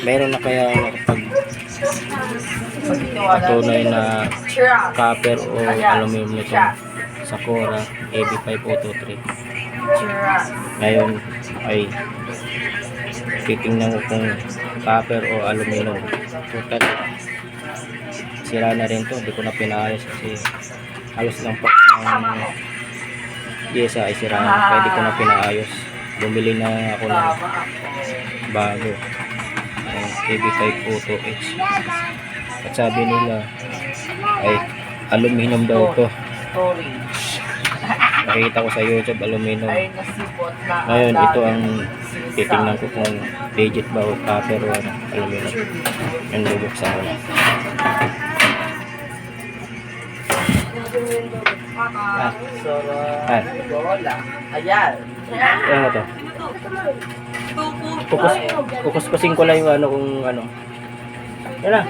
Meron na kaya patunay na copper o aluminum nito Sakura AB5023. Ngayon ay titingnan ko kung copper o aluminum. Total sira na rin to, hindi ko na pinaayos kasi halos lang po ng yesa ay sira na, pwede ko na pinaayos. Bumili na ako ng bago AB502H at sabi nila ay aluminum daw to. Nakita ko sa YouTube aluminum. Ngayon ito ang titingnan ko kung legit ba o copper o aluminum. Yung bubuksan ko na. Ayan. Ano to? Kukuskusin ko lang yung ano kung ano. Yan na.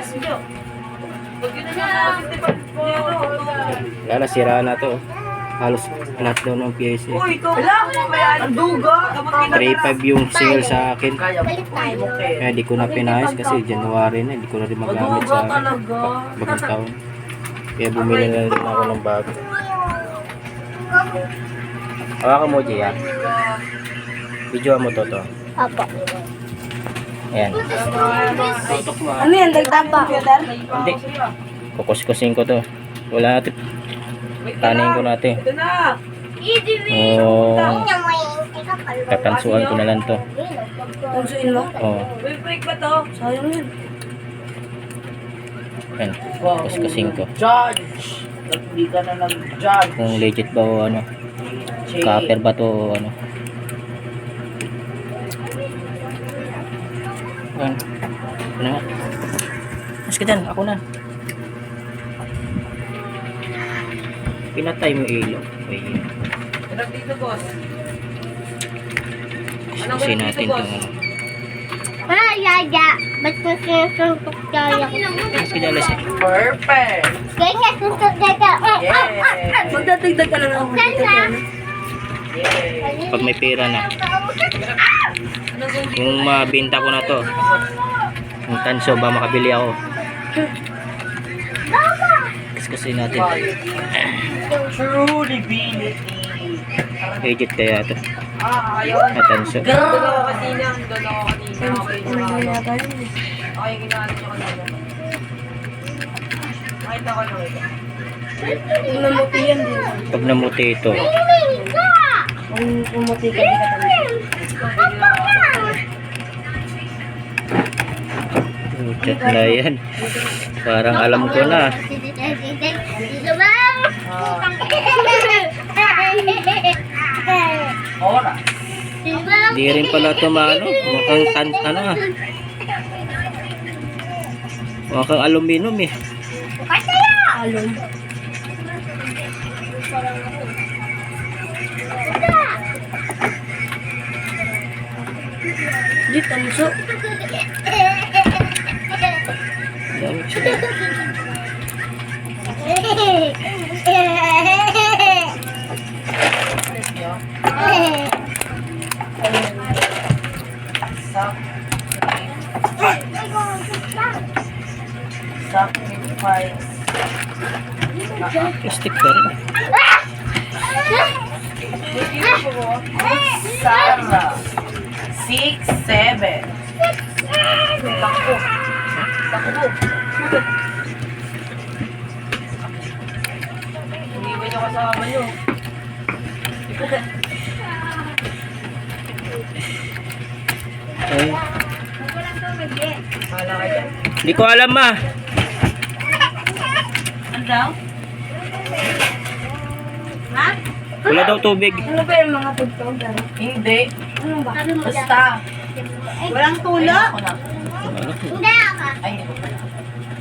Wala na, sira na to. Halos lahat daw ng pyesa. Uy, ito. Ang duga. 3.5 yung sale sa akin. Kaya mo Kaya di ko na pinayos kasi January na. Di ko na rin magamit sa bagong taon. Kaya bumili na rin ako ng bago. Hawakan mo, Gia. Video mo to. Apo. Ayan. Ano yan? Dagdag computer? Hindi. Kukuskusin ko to. Wala natin. Tanin ko natin. Ito na. Oh, kakansuan ko na lang to. Tansuin mo? Oh, May break ba to? Sayang yan. ayan. Kuskusin ko. Judge. Hindi ka na nag-judge. Kung legit ba o ano. Copper ba to o ano. Ayan. Ano nga. Mas ka dyan. Ako na. Pinatay mo ilaw. Ayan. Ano dito, boss? Kuskusin natin to. Ano. Ah, yaya. Ba't ko sinusuntok tayo? Mas ka dyan, Lasik. Perfect. Kaya susuntok tayo. Yay. Magdadagdag ka na lang ako. Yay. Pag may pera na. Kung mabenta ko na to. Kung tanso ba makabili ako. Kuskusin natin. True divinity. Legit kaya to. Ayun. Natanso. Doon ako kanina. Okay, ginawa niyo kanina. Nakita ko lang ito. Kung namuti yan din. Pag namuti ito. Kung namuti ka, di ka Chat na yan. Parang alam ko na. Ora. Hindi rin pala ito maano. Mukhang ano ah. Mukhang aluminum eh. Alon. Di tanso. Dami siya. Sacrifice. Plastic pa rin. Sarah. 6'7". Takbo. Takbo. Hindi ba niyo kasama niyo? Ay, Hala ka dyan. hindi ko alam ma. Ano daw? Ha? Wala daw tubig. Ano ba yung mga tugtog? Hindi. Ano ba? Basta. Walang tulo? Ayun ako na. Hindi ako. Ay, hindi ko pala.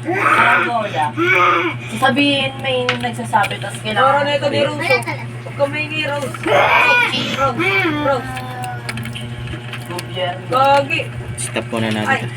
Parang bola. Sasabihin may nagsasabi, tapos kailangan. Oro na ito ni Russo. Huwag ka may ni Rose. Rose. Rose. Gobyerno. Gagi. Stop muna natin.